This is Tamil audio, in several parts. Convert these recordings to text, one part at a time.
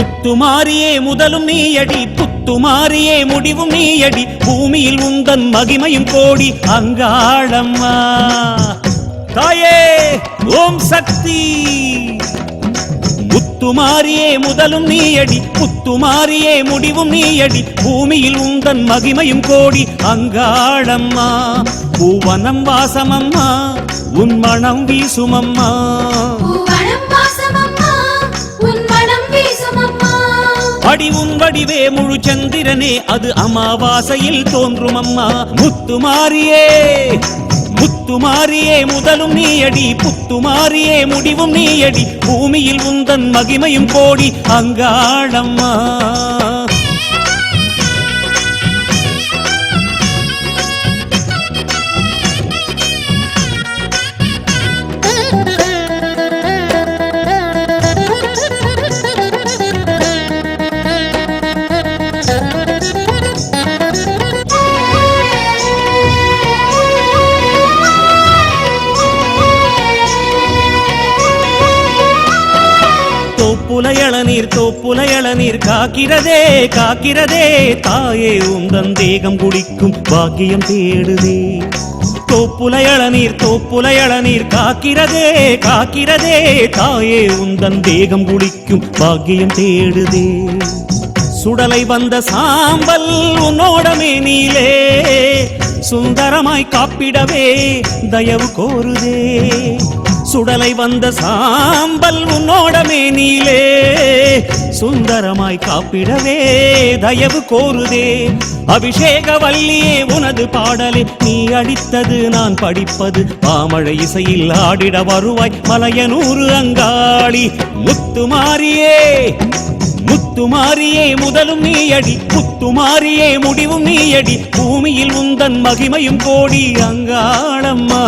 முத்துமாரியே முதலும் நீயடி புத்துமாரியே முடிவும் நீயடி பூமியில் உந்தன் மகிமையும் கோடி அங்காளம்மா தாயே ஓம் சக்தி முத்துமாரியே முதலும் நீயடி புத்துமாரியே முடிவும் நீயடி பூமியில் உந்தன் மகிமையும் கோடி அங்காளம்மா பூவனம் வாசமம்மா உன் மனம் வீசுமம்மா அடி உன் வடிவே முழு சந்திரனே அது அமாவாசையில் தோன்றும் அம்மா முத்துமாரியே முத்துமாரியே முதலும் நீயடி புத்துமாரியே முடிவும் நீயடி பூமியில் உந்தன் மகிமையும் கோடி அங்காளம்மா தோப்புல இளநீர் காக்கிறதே காக்கிறதே தாயே உந்தன் தேகம் குடிக்கும் பாக்கியம் தேடுதே தோப்புல இளநீர் காக்கிறதே காக்கிறதே தாயே உந்தன் தேகம் குடிக்கும் பாக்கியம் தேடுதே சுடலை வந்த சாம்பல் உன்னோடமே நீலே சுந்தரமாய் காப்பிடவே தயவு கோருதே சுடலை வந்த சாம்பல் உன்னோடமே நீலே சுந்தரமாய் காப்பிடவே தயவு கோருதே அபிஷேக வல்லியே உனது பாடலே நீ அடித்தது நான் படிப்பது பாமழை இசையில் ஆடிட வருவாய் மலையனூறு அங்காளி முத்துமாரியே முத்துமாரியே முதலும் நீயடி புத்துமாரியே முடிவும் நீயடி பூமியில் உந்தன் மகிமையும் கோடி அங்காளம்மா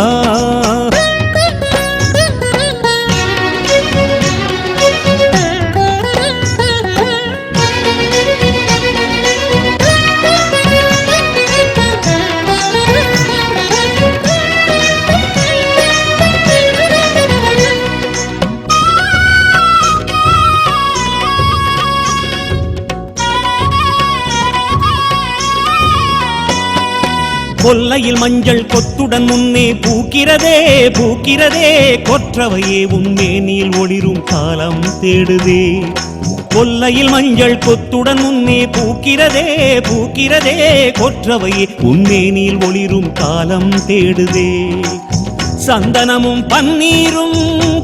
கொல்லையில் மஞ்சள் கொத்துடன் முன்னே பூக்கிறதே பூக்கிறதே கொற்றவையே உன்மேனியில் ஒளிரும் காலம் தேடுதே கொல்லையில் மஞ்சள் கொத்துடன் முன்னே பூக்கிறதே பூக்கிறதே கொற்றவையே உன்மேனியில் ஒளிரும் காலம் தேடுதே சந்தனமும் பன்னீரும்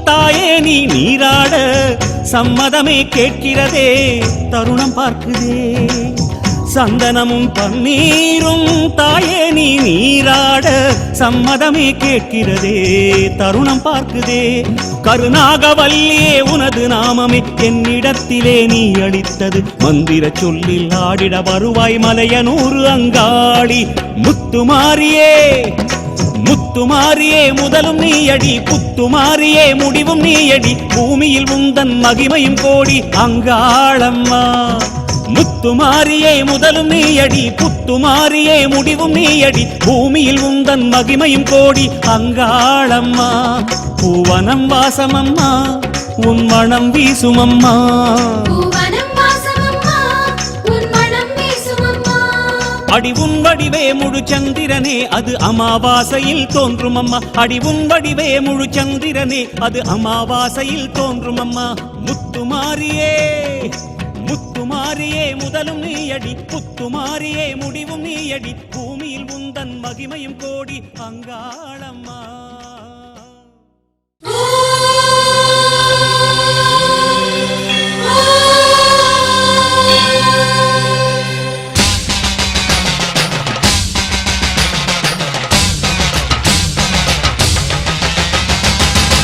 தாயே நீ நீராட சம்மதமே கேட்கிறதே தருணம் பார்க்குதே சந்தனமும் பன்னீரும் தாயே நீ நீராட சம்மதமே கேட்கிறதே தருணம் பார்க்குதே கருணாகவல்லியே உனது நாமமே என்னிடத்திலே நீ அளித்தது மந்திர சொல்லில் ஆடிட வருவாய் மலையனூறு அங்காளி முத்துமாரியே முத்துமாரியே முதலும் நீயடி புத்துமாரியே முடிவும் நீயடி பூமியில் உந்தன் மகிமையும் கோடி அங்காளம்மா முத்துமாரியே முதலும் நீயடி புத்துமாரியே முடிவும் நீயடி பூமியில் உந்தன் மகிமையும் கோடி அங்காளம்மா பூவனம் வாசமம்மா உன் மனம் வீசுமம்மா அடி உன் வடிவே முழு சந்திரனே அது அமாவாசையில் தோன்றும் அம்மா அடி உன் வடிவே முழு சந்திரனே அது அமாவாசையில் தோன்றும் அம்மா முத்துமாரியே முத்துமாரியே முதலும் நீயடி புத்துமாரியே முடிவும் நீயடி பூமியில் உந்தன் மகிமையும் கோடி அங்காளம்மா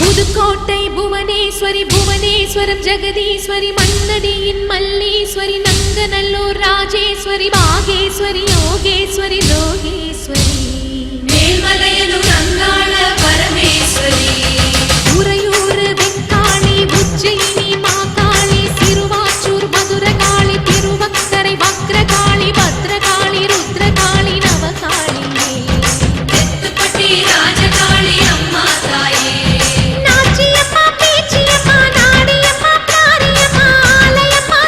புதுக்கோட்டை புவனேஸ்வரி புவனேஸ்வரம் ஜெகதீஸ்வரி மன்னடியின் மல்லீஸ்வரி நங்கநல்லூர் ராஜேஸ்வரி பாகேஸ்வரி யோகேஸ்வரி லோகேஸ்வரி மேல்மலையனூர் அங்காள பரமேஸ்வரி உறையூர் வெக்காளி உஜ்ஜயினி மாகாளி சிறுவாச்சூர் மதுரகாளி திருவக்கரை வக்ரகாளி பத்ரகாளி ருத்ரகாளி நவகாளி தெத்துப்பட்டி ராஜகாளி அம்மா தாயே நாச்சியம்மா பேச்சியம்மா நாடியம்மா பிராரியம்மா ஆலயம்மா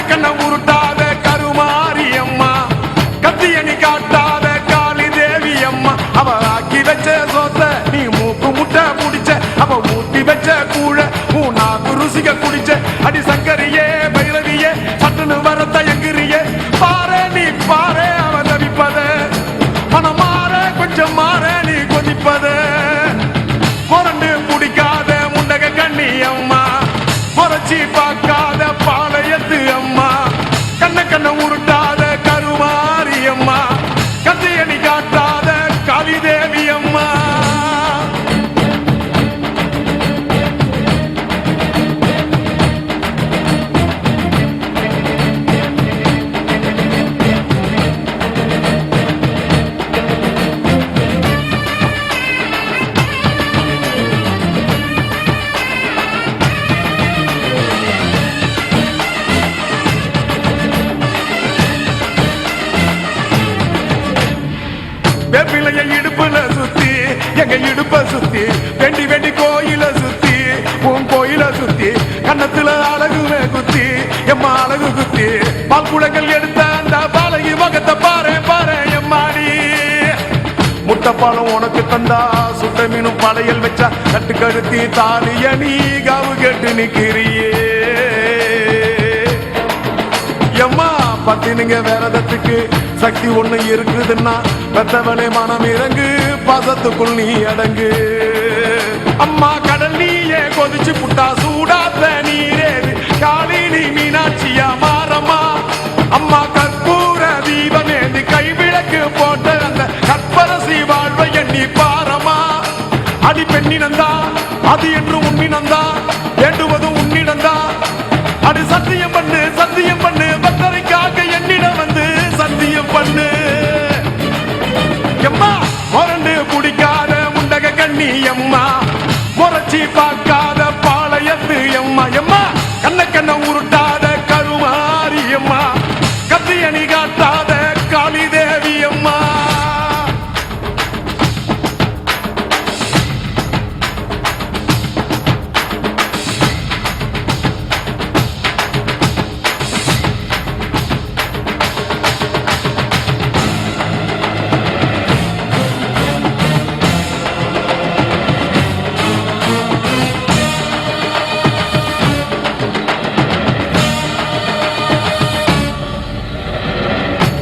கண்ண உருட்டாத கருமாரி அம்மா கத்தியணி காட்டாத காளி தேவி அம்மா அவ ஆக்கி வச்ச சோத்த நீ மூக்கு முட்டை புடிச்ச அவ ஊட்டி வச்ச கூழ நாக்கு ருசிக குடிச்ச அடி சங்கரியே பைரவியே சட்டுன்னு வர தயங்குறியே பாரு நீ பாரு அவ தவிப்பத மனம் மாற கொஞ்சம் மாற நீ கொதிப்பத முரண்டு குடிக்காத முண்டக கண்ணி அம்மா முறைச்சி பார்க்காத பாளையத்து அம்மா கண்ண கண்ண உருட்டாத கருமாரி அம்மா கத்தியணி காட்டாத காளிதேவி அம்மா வேப்பிலைய இடுப்புல சுத்தி எங்க இடுப்ப சுத்தி வெண்டி வெண்டி கோயில சுத்தி உன் கோயில சுத்தி கண்ணத்துல அழகுமே குத்தி எம்மா அழகு குத்தி பால் குடங்கள் எடுத்த அந்த பாலகி முகத்தை பாரு பாரு எம்மாடி முட்டைப்பாலம் உனக்கு தந்தா சுட்ட மீனும் படையல் வச்சா கட்டு கழுத்தி தாலிய நீ காவு கேட்டு நிக்கிறியே எம்மா பத்தினுங்க விரதத்துக்கு சக்தி ஒண்ணு இருக்குதுன்னா பெத்தவளே மனம் இறங்கு பாசத்துக்குள் நீ அடங்கு அம்மா கடல் நீயே கொதிச்சு புட்டா சூடாத்த நீரேது காளி நீ மீனாட்சியா மாறம்மா அம்மா கற்பூர தீபமேந்து கைவிளக்கு போட்ட அந்த கற்பரசி வாழ்வை எண்ணி பாரம்மா அடி பெண்ணினந்தா அது என்று உன்னினந்தா வேண்டுவதும் உன்னிடந்தா அது சத்தியம் பண்ணு பத்தரைக்காக என்னிடம் வந்து சத்தியம் பண்ணு எம்மா முரண்டு குடிக்காத முண்டக கண்ணி எம்மா முறைச்சி பார்க்காத பாளையத்து எம்மா எம்மா கண்ண கண்ண உருட்டாத கருமாரி எம்மா கத்தியணி காட்டாத காளி தேவி அம்மா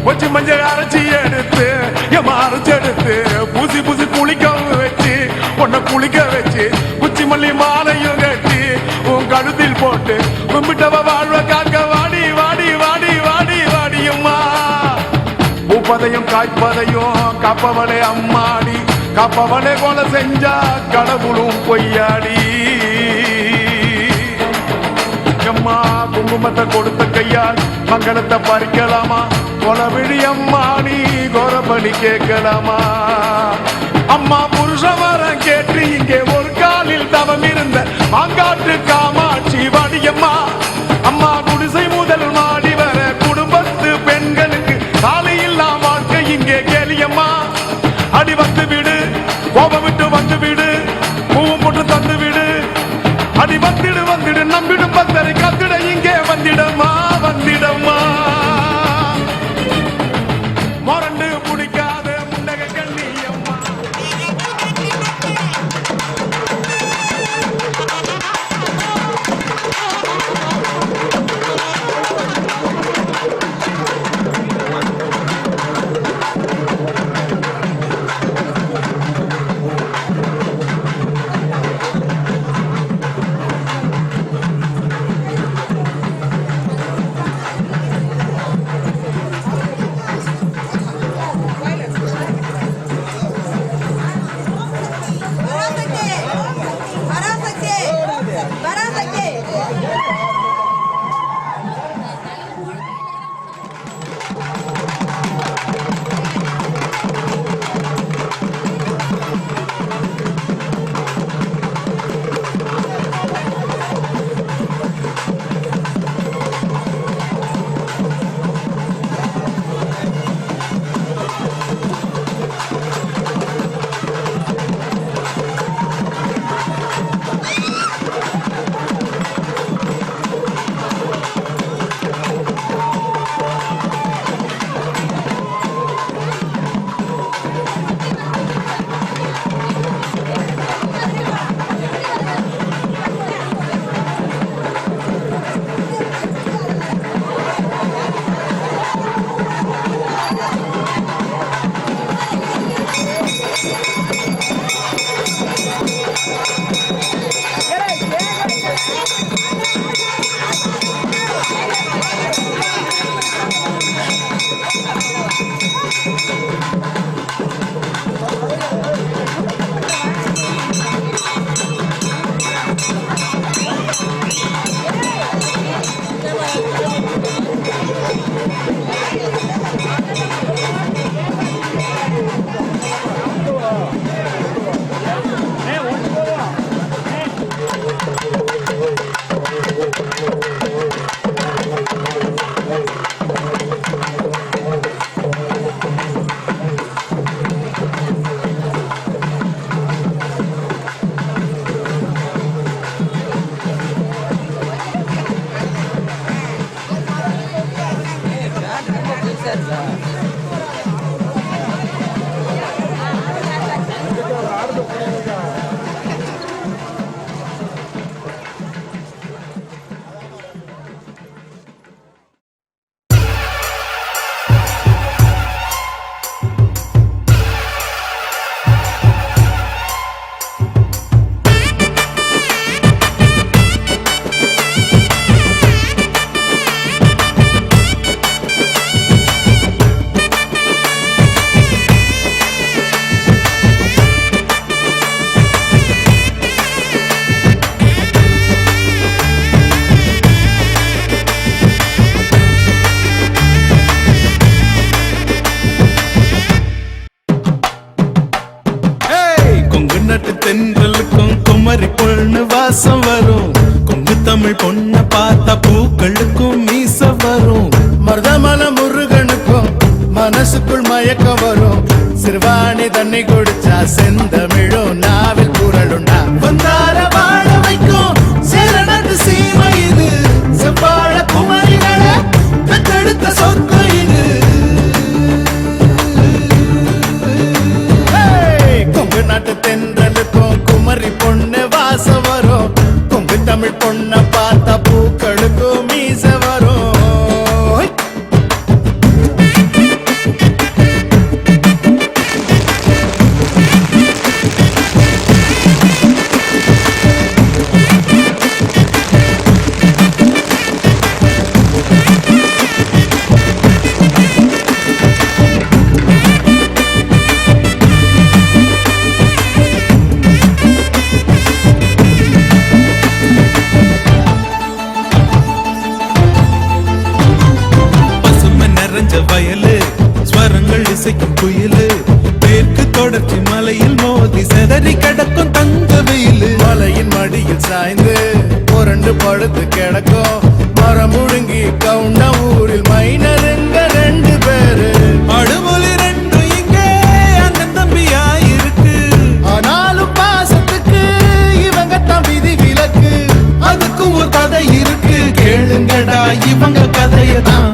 கொஞ்சம் மஞ்சள் அரைச்சி எடுத்து அரைச்சி எடுத்து பூசி பூசி குளிக்க வச்சு பொண்ணை குளிக்க வச்சு குச்சி மல்லி மாலையும் கட்டி உன் கழுத்தில் போட்டு கும்பிட்டவ வாழ்வ காக்க வாடி வாடி வாடி வாடி வாடியம்மா பூப்பதையும் காய்ப்பதையும் காப்பவளே அம்மாடி காப்பவளே கொலை செஞ்சா கடவுளும் பொய்யாடி அம்மா குங்குமத்தை கொடுத்த கையால் மங்களத்தை பறிக்கலாமா கொலவிழி அம்மா நீ கோரபலி கேட்கலாமா அம்மா புருஷ வரம் கேட்டு இங்கே ஒரு காலில் தவம் இருந்த மாங்காட்டு காமாட்சி வாடியம்மா அம்மா குடிசை முதல் மாடி வர குடும்பத்து பெண்களுக்கு சாலையில்லா வாழ்க்கை இங்கே கேலியம்மா அடி வந்து விடு கோபம் விட்டு வந்து விடு பூவும் போட்டு தந்து விடு அடி வந்துடு நம்பிடும் பத்தரை கத்திட இங்கே வந்திடமா வந்திடமா மொரண்டு பிடிக்காத முண்டக கண்ணி அம்மா தென்றலுக்கும் குமரி பொண்ணு வாசம் வரும். கொங்கு தமிழ் பொண்ண பார்த்தா பூக்களுக்கும் மீச வரும். மருதமல முருகனுக்கும் மனசுக்குள் மயக்கம் வரும். சிறுவாணி தண்ணி குடிச்சா செந்தமிழும் நாவில் குரலுண்டா. வந்தார வாழ வைக்கும் சேரநாட்டு சீமை இது. செவ்வாழ குமரிகள பெத்தெடுத்த சொத்து இது. கொங்கு நாட்டு தென்றலுக்கும் குமரி பொண்ணு வாசம் வரும். கொங்கு தமிழ் பொண்ண பார்த்தா பூக்களுக்கும் மீச வரும். வயலு ஸ்வரங்கள் இசைக்கும் குயிலு. மேற்கு தொடர்ச்சி மலையில் மோதி செதறி கிடக்கும் தங்க வெயிலு. மலையின் மடியில் சாய்ந்து புரண்டு படுத்து கிடக்கும் மரம் முழுங்கி கவுண்ட ஊரில் மைனருங்க 2 பேரு. அடுமொழி 2 இங்கே அண்ணன் தம்பியா இருக்கு. ஆனாலும் பாசத்துக்கு இவங்க தான் விதி விலக்கு. அதுக்கும் ஒரு கதை இருக்கு, கேளுங்கடா இவங்க கதையதான்.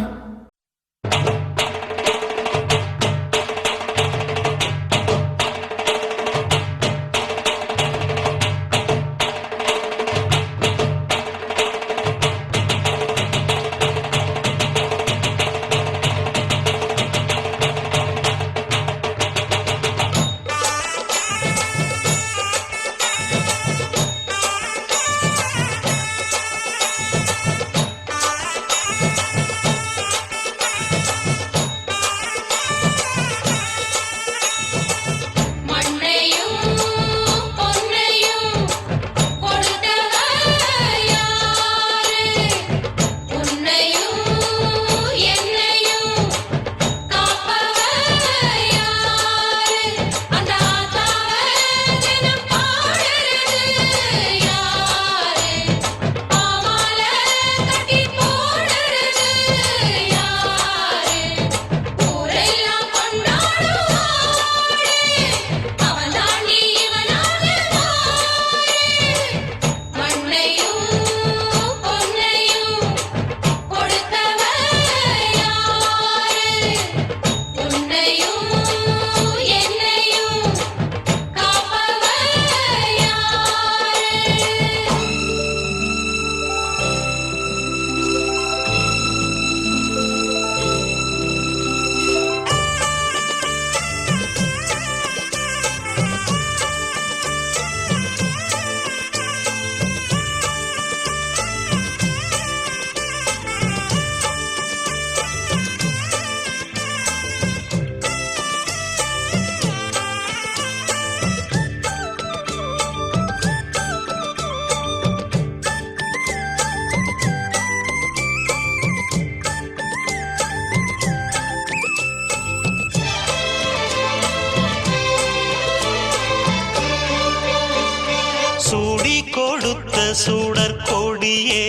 சூடர் கொடியே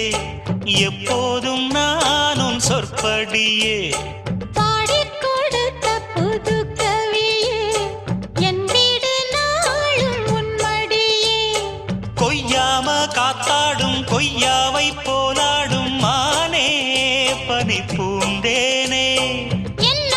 எப்போதும் நானும் சொற்படியே. பாடிக் கொடுத்த புது கவியே என் வீடு நாளும் உன்மடியே. கொய்யாம காத்தாடும் கொய்யாவை போலாடும் மானே பனி பூந்தேனே. என்ன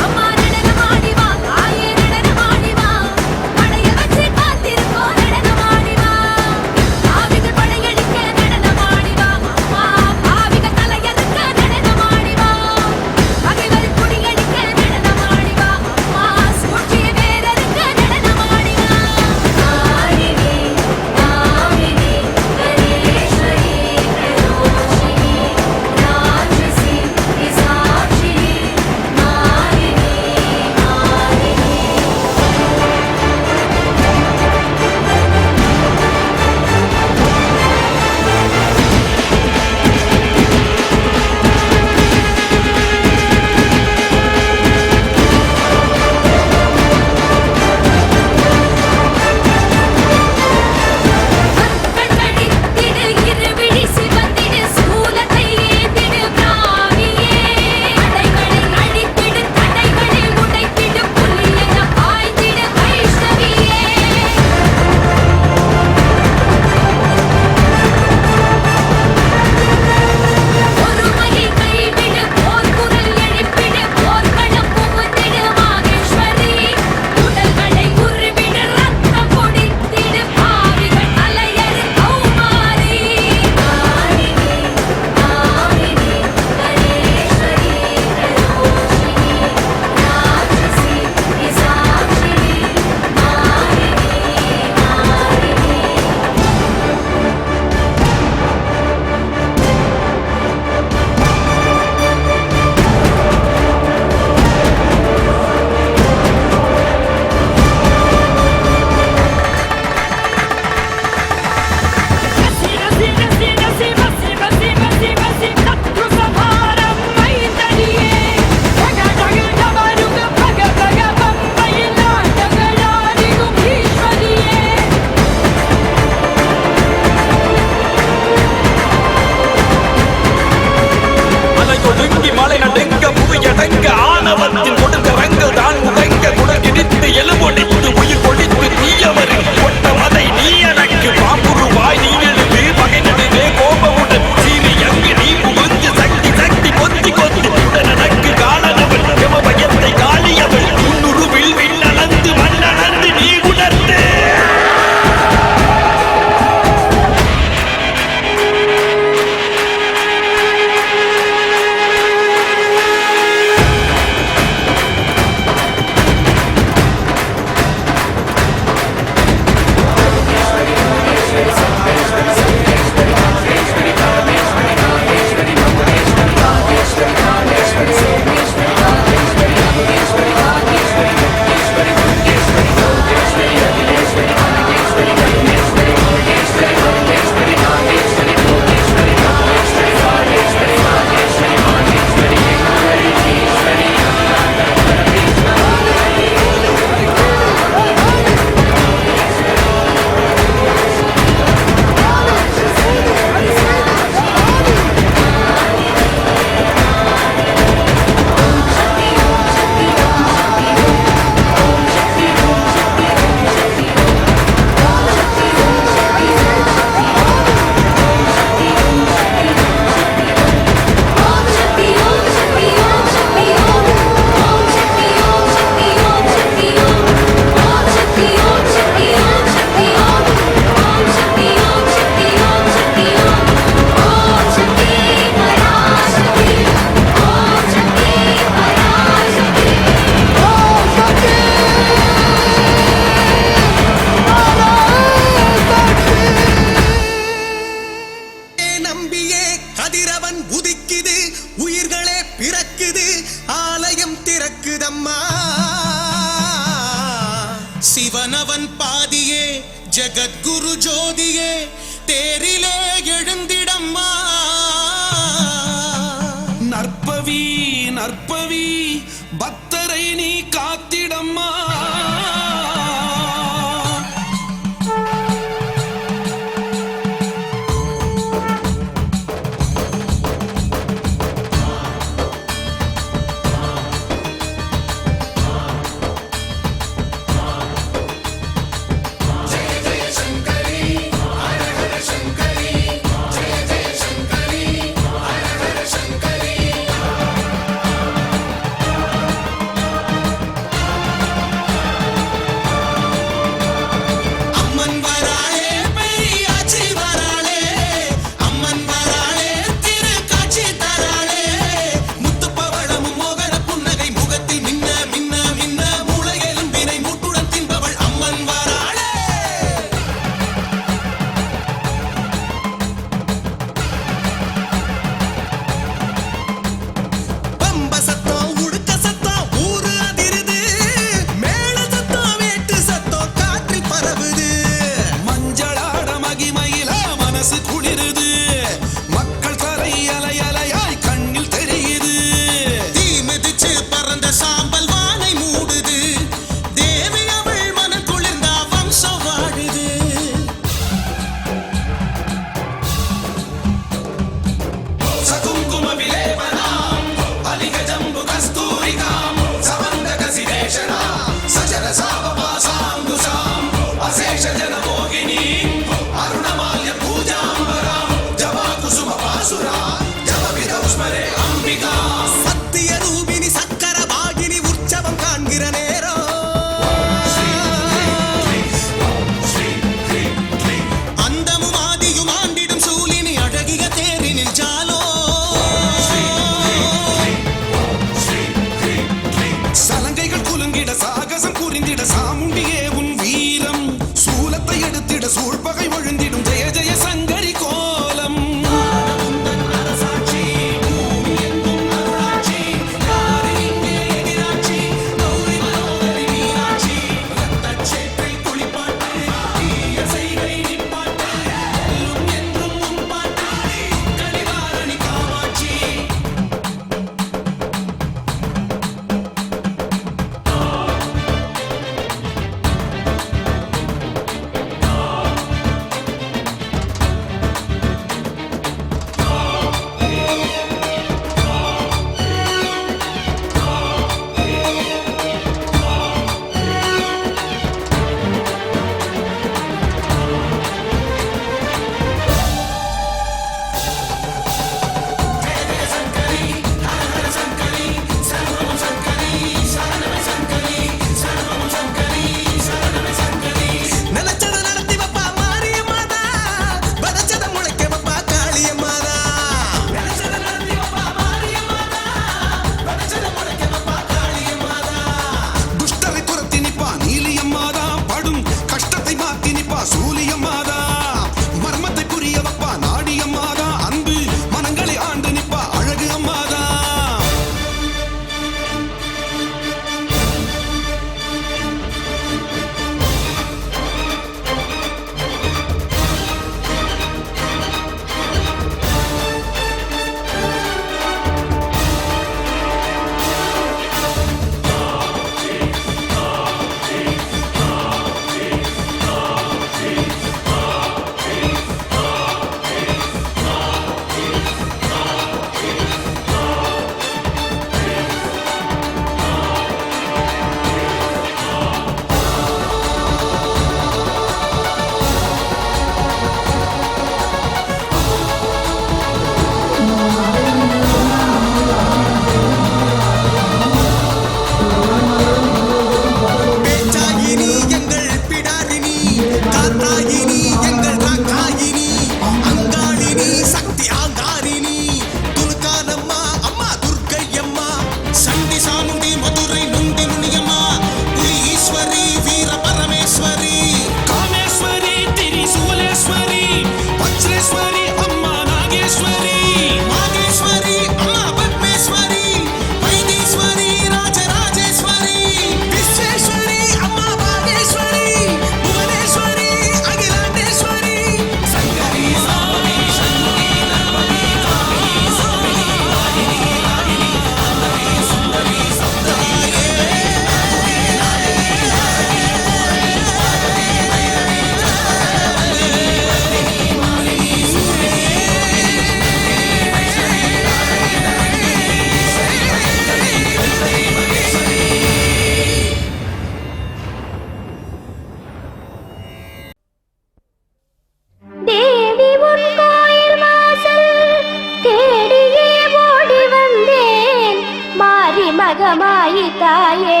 தாயே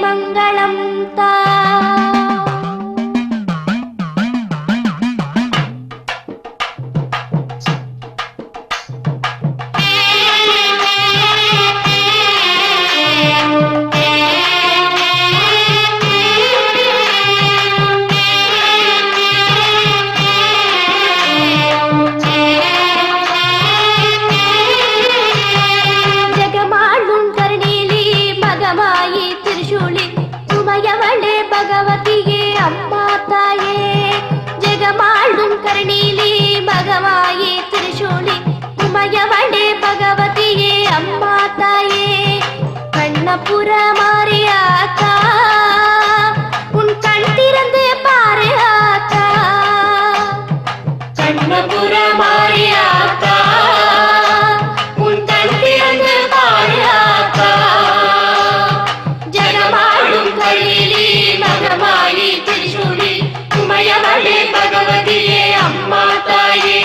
மங்களம் தா. பகவதியே அம்மா தாயே ஜெகமாளும் கருணீலி பகவாயே திருசூலி உமையவளே பகவதியே அம்மா தாயே கண்ணபுர மாரியாத்தா உன் கண் திறந்து பாரு ஆத்தா கண்ணபுர மாரியாத்தா உன் கண் திறந்து பாரு ஆத்தா ஜெகமாளும் கருணீலி பகவாயே திருசூலி உமையவளே பகவதியே அம்மா தாயே.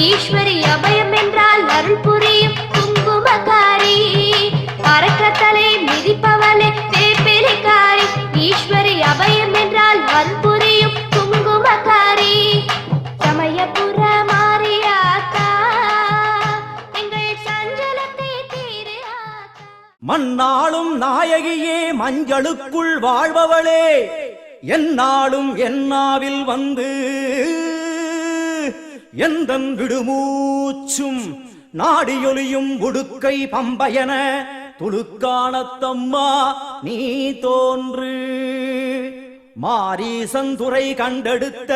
ஈஸ்வரி அபயம் என்றால் அருள் புரியும் குங்குமக்காரி அரக்கத்தலை மிதிப்பவளே வேப்பிலைக்காரி ஈஸ்வரி அபயம் என்றால் அருள் புரியும் குங்குமக்காரி சமயபுர மாரியாத்தா எங்கள் சஞ்சலத்தை தீரு ஆத்தா. மண்ணாளும் நாயகியே மஞ்சளுக்குள் வாழ்பவளே என்னாலும் என்னாவில் வந்து எந்தன் விடுமூச்சும் நாடியொலியும் உடுக்கை பம்பயன துளுக்கானத்தம்மா நீ தோன்று மாரீசந்துரை கண்டெடுத்த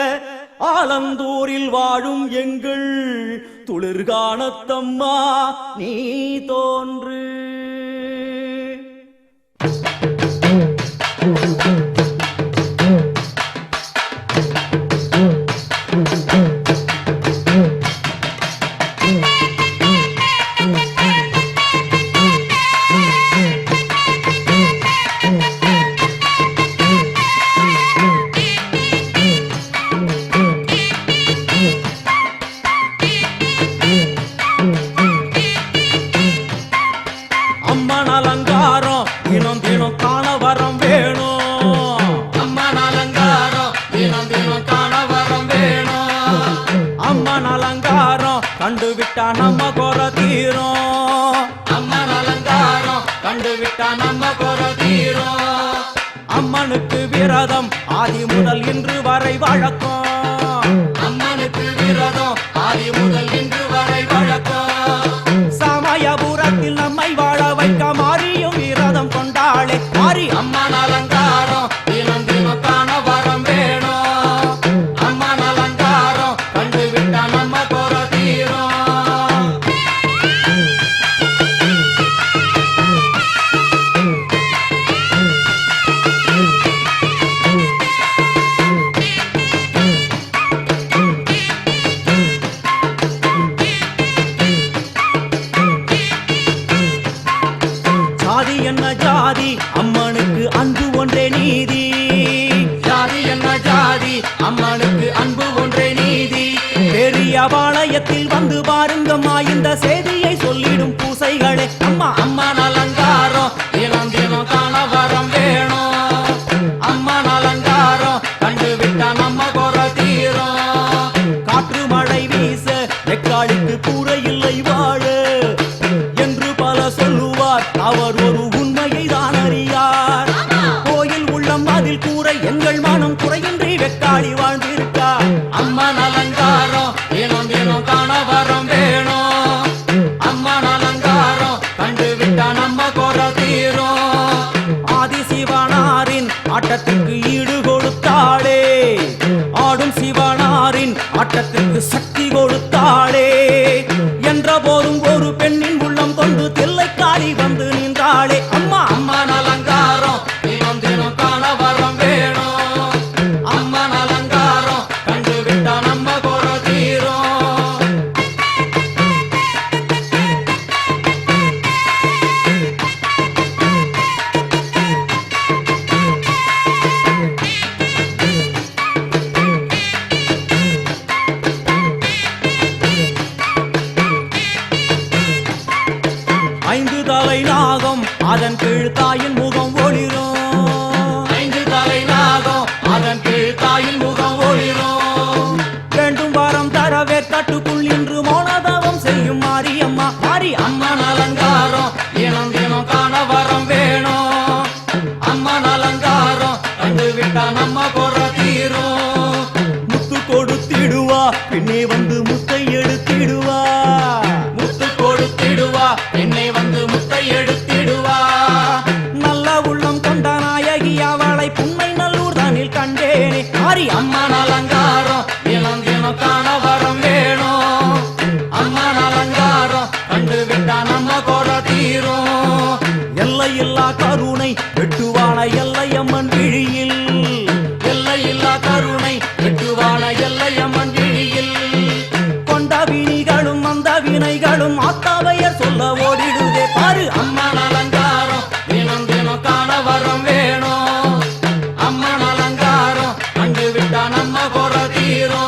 ஆலந்தூரில் வாழும் எங்கள் துளிர்கானத்தம்மா நீ தோன்று. கண்டுவிட்டா நம்ம குற தீரும் அம்மன் அலங்காரம் கண்டுவிட்டா நம்ம குற தீரும் அம்மனுக்கு விரதம் ஆதி முதல் இன்று வரை வழக்கம் அம்மனுக்கு விரதம் ஆதி முதல் இன்று வரை வழக்கம் சமயபுரத்தில் நம்மை வாழ வைக்க மாறியும் விரதம் கொண்டாளே மாறி அம்மன் அலங்காரம் தினம் தினம் காண வரம் வேணும் அம்மன் அலங்காரம் கண்டுவிட்டா நம்ம குற தீரும். ஜாதி என்ன ஜாதி அம்மனுக்கு அன்பு ஒன்றே நீதி ஜாதி என்ன ஜாதி அம்மனுக்கு அன்பு ஒன்றே நீதி பெரிய பாளையத்தில் வந்து பாருங்கம்மா இந்த செய்தியை சொல்லிடும் பூசைகளே அம்மா அம்மன் அலங்காரம் தினம் தினம் காண வரம் வேணும் அம்மன் அலங்காரம் கண்டுவிட்டா நம்ம குற தீரும் காற்று மழை வீச வெக்காளிக்கு கூரை இல்லை வாழ என்று பல சொல்லுவார் அவர் ஒரு உண்மையை தான் அறியார் கோயில் உள்ளம் அதில் கூரை எங்கள் மனம் குறையின்றி வெக்காளி வாழ்ந்திருக்கார் அம்மன் அலங்காரம் தினம் தினம் காண வரம் வேணும் அம்மன் அலங்காரம் கண்டுவிட்டா நம்ம தலை நாகம் அதன் கீழ் தாயின் முகம் ஒளிரும் 5 தலை நாகம் அதன் கீழ் தாயின் முகம் ஒளிரும் வேண்டும் வாரம் தரவே கட்டுக்குள் நின்று மௌனதவம் செய்யும் மாரியம்மா மாரி அம்மன் அலங்காரம் தினம் தினம் காண வரம் வேணும் அம்மன் அலங்காரம் கண்டு விட்டா நம்ம குற தீரும் முத்து கொடுத்திடுவா பின்னே வந்து முத்தை எடுத்திடுவா முத்து கொடுத்திடுவா என்னை வந்து முத்தை எடுத்திடுவா நல்ல உள்ளம் கொண்ட நாயகி அவளை புன்னை நல்லூர் தானில் கண்டேனே மாரி அம்மன் அலங்காரம் தினம் தினம் காண வரம் வேணும் அம்மன் அலங்காரம் கண்டு விட்டா நம்ம குற தீரும் எல்லையில்லா கருணை வெட்டுவான எல்லையம்மன் விழியில் எல்லையில்லா கருணை வெட்டுவான எல்லையம்மன் விழியில் கொண்ட வினிகளும் அந்த வினைகளும் ஆத்தாவையர் சொல்ல ஓடிடுதே பாரு அம்மன் அலங்காரம் தினம் தினம் காண வரம் வேணும் அம்மன் அலங்காரம் கண்டு விட்டா நம்ம குற தீரும்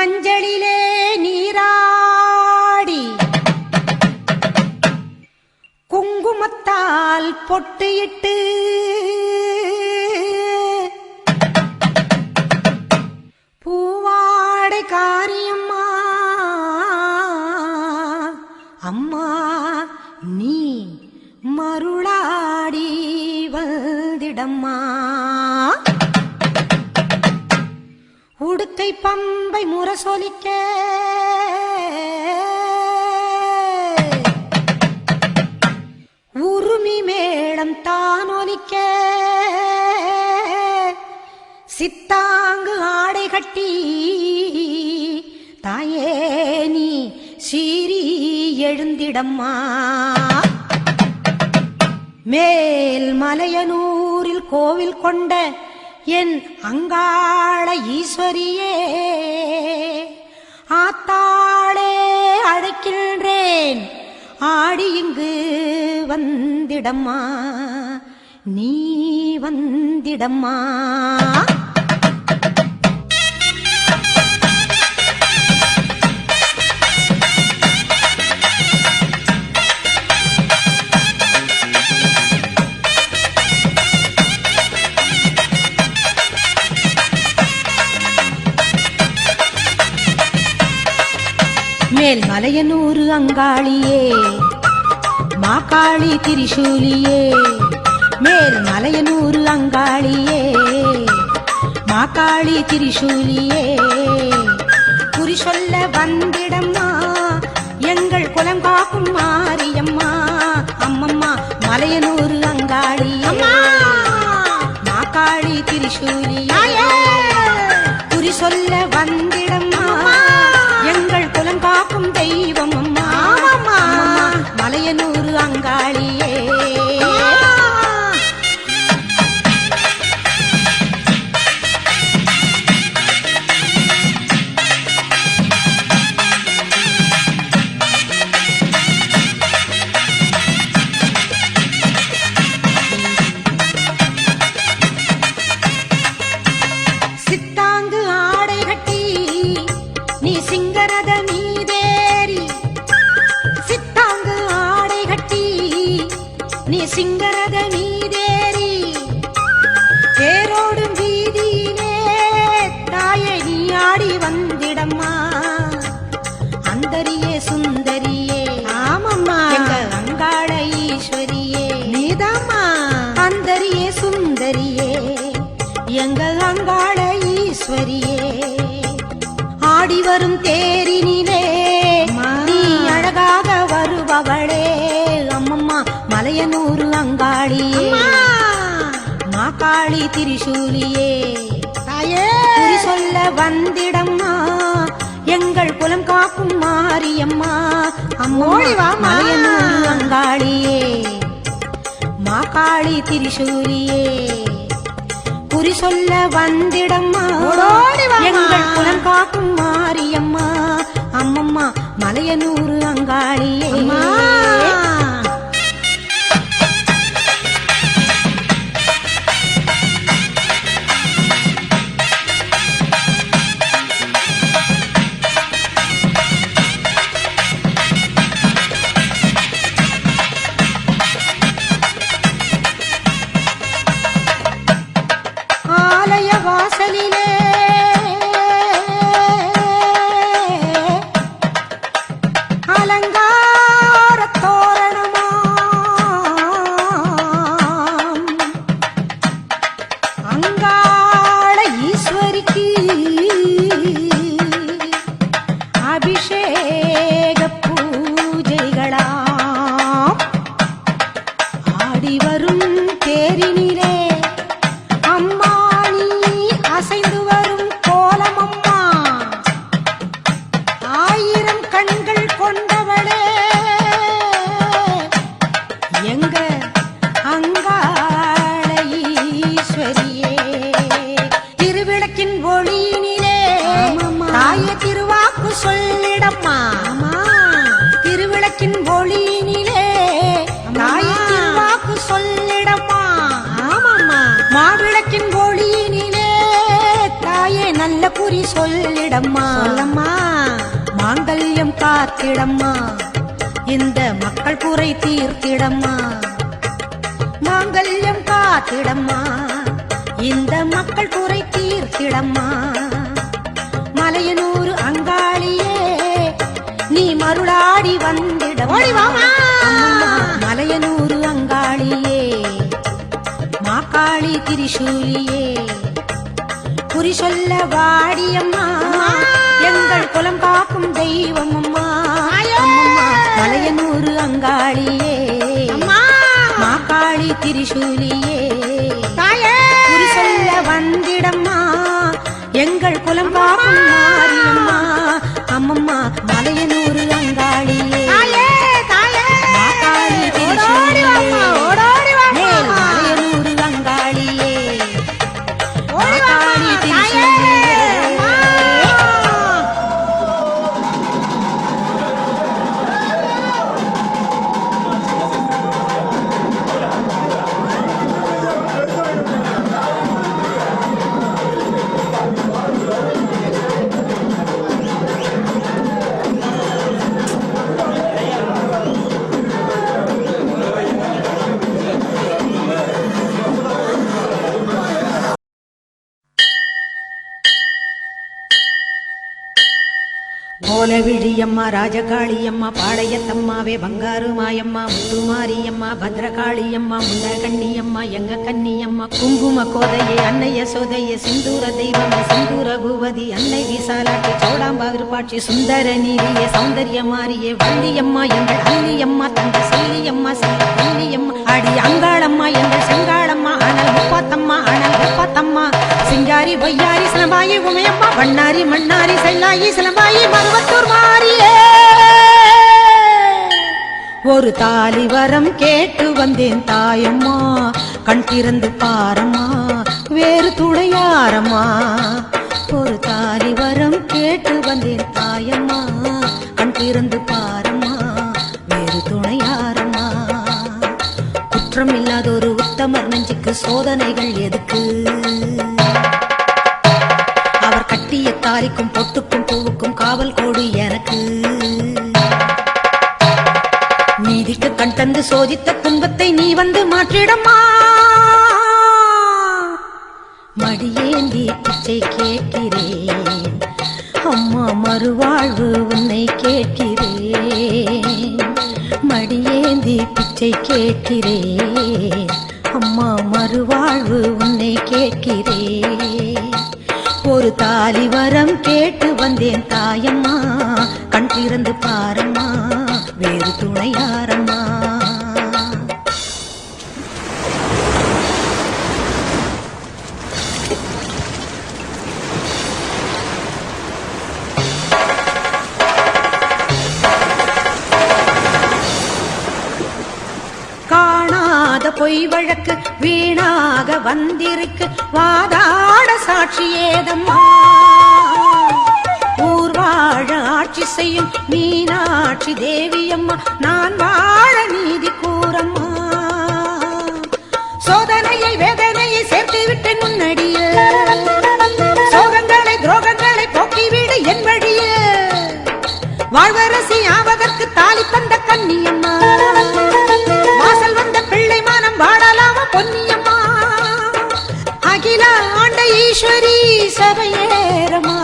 மஞ்சளிலே நீராடி குங்குமத்தால் பொட்டியிட்டு பூவாடை காரியம்மா அம்மா நீ மருளாடி வந்திடம்மா உடுக்கை பம்பை முரசொலிக்க உருமி மேளம் தானொலிக்க சித்தாங்கு ஆடை கட்டி தாயே நீ சீறி எழுந்திடம்மா மேல் மலையனூரில் கோவில் கொண்ட என் அங்காள ஈஸ்வரியே ஆத்தாளே அழைக்கின்றேன் ஆடி இங்கு வந்திடம்மா நீ வந்திடம்மா மேல் மலையனூரு அங்காளியே மாகாளி திரிசூலியே மேல் மலையனூரு அங்காளியே மாகாளி திரிசூலியே குறி சொல்ல வந்திடம்மா எங்கள் குலம் காக்கும் மாரியம்மா அம்மம்மா மலையனூரு அங்காளி மாகாளி திரிசூலியே குறி சொல்ல வந்திடம்மா எங்கள் குலம் காக்கும் தெய்வம் அம்மா மலையனூரு அங்காளியே சித்தாங்கு ஆடை கட்டி நீ சிங்கரத மீதேறி சித்தாங்கு ஆடை கட்டி நீ சிங்கரத மீதேறி தேரோடும் வீதியிலே தாயை நீ ஆடி வந்திடம்மா அந்தரியே சுந்தரியே ஆமம்மா எங்க அங்காள ஈஸ்வரியே நீதாம்மா அந்தரியே சுந்தரியே எங்க அங்காள ஈஸ்வரியே ஆடி வரும் தேரினிலே நீ அழகாக வருபவளே அம்மம்மா மலையனூரு அங்காளியே மாகாளி திரிசூலியே குறி சொல்ல வந்திடம்மா எங்கள் குலம் காக்கும் மாரியம்மா அம்மோழிவா மலையனூரு அங்காளியே மாகாளி திரிசூலியே குறி சொல்ல வந்திடம்மா எங்கள் குலம் காக்கும் மாரியம்மா அம்மம்மா மலையனூரு அங்காளியே ஆலய வாசலிலே அலங்கார தோரணமாம் அங்காள ஈஸ்வரிக்கு அபிஷேக பூஜைகளாம் ஆடி வரும் தேரினிலே அம்மா நீ அசைந்து வரும் கோலமம்மா ஆயிரம் கண்கள் கொண்டவளே எங்க அங்காள ஈஸ்வரியே திருவிளக்கின் ஒளியினிலே தாய திருவாக்கு சொல்லிடம்மா திருவிளக்கின் ஒளியினிலே தாய திருவாக்கு சொல்லிடம்மா மாவிளக்கின் ஒளியினிலே தாயே நல்ல குறி சொல்லிடம்மா சொல்லம்மா மாங்கல்யம் காத்திடம்மா இந்த மக்கள் குறை தீர்த்திடம்மா மாங்கல்யம் காத்திடம்மா இந்த மக்கள் குறை தீர்த்திடம்மா மலையனூர் அங்காளியே நீ மருளாடி வந்திடம்மா மலையனூர் அங்காளியே மாக்காளி திரிசூலியே குறி சொல்ல வாடியம்மா எங்கள் குலம் காக்கும் தெய்வம் அம்மா மலையனூர் அங்காளியே மாக்காளி திரிசூலியே குறி சொல்ல வந்திடம்மா எங்கள் குலம் காக்கும் மாரியம்மா அம்மம்மா மலையனூர் அங்காளியே மாக்காளி திரிசூலியே மலையனூர் அங்காளியே மாக்காளி திரிசூலியே கோலவிழியம்மா ராஜகாளியம்மா பாளையத்தம்மாவே பங்காரு மாயம்மா முத்துமாரியம்மா பத்ரகாளியம்மா முன்னகண்ணியம்மா எங்க கன்னியம்மா குங்கும கோதையே அன்னைய சோதையே சிந்தூர தெய்வமே சிந்தூர பூவதி அன்னை விசாலாட்சி சோடாம்பா விருப்பாட்சி சுந்தர நீரியே சௌந்தர்ய மாரியே வள்ளியம்மா எங்கள் அள்ளியம்மா தங்க செல்லியம்மா செல்ல கன்னியம்மா அடி அங்காளம்மா எங்கள் செங்காளம்மா அனல் முப்பாத்தம்மா அனல் வெப்பாத்தம்மா சிங்காரி பொய்யாரி சிலம்பாயி உமையம்மா வண்ணாரி மண்ணாரி செல்லாயி சிலம்பாயி மருவத்தூர் மாறியே ஒரு தாலி வரம் கேட்டு வந்தேன் தாயம்மா கண் திறந்து பாரம்மா வேறு துணையாரம்மா ஒரு தாலி வரம் கேட்டு வந்தேன் தாயம்மா கண் திறந்து பாரம்மா வேறு துணையாரம்மா குற்றம் இல்லாத ஒரு உத்தமர் நெஞ்சுக்கு சோதனைகள் எதுக்கு அவர் கட்டிய தாலிக்கும் பொட்டுக்கும் பூவுக்கும் காவல் கோடு எனக்கு நீதிக்கு கண் தந்து சோதித்த துன்பத்தை நீ வந்து மாற்றிடம்மா மடியேந்தி பிச்சை கேட்கிறேன் அம்மா மறுவாழ்வு உன்னை கேட்கிறேன் மடியேந்தி பிச்சை கேட்கிறேன் அம்மா மறுவாழ்வு உன்னை கேட்கிறேன் ஒரு தாலி வரம் கேட்டு வந்தேன் தாயம்மா கண் திறந்து பாரம்மா வேறு துணையாரம்மா காணாத பொய் வழக்கு வீணாக வந்திருக்கு வாதாட சாட்சி ஏதம்மா ஊர் வாழ ஆட்சி செய்யும் மீனாட்சி தேவியம்மா நான் வாழ நீதி கூறம்மா சோதனையை வேதனையை சேர்த்து விட்டேன் முன்னடியே சோகங்களை துரோகங்களை போக்கிவிடு என் வழியே வாழ்வரசி ஆவதற்கு தாலி தந்த கன்னியம்மா வாசல் வந்த பிள்ளை மானம் வாழலாமா பொன்னியம்மா அகில ஆண்ட ஈஸ்வரி சபையேறம்மா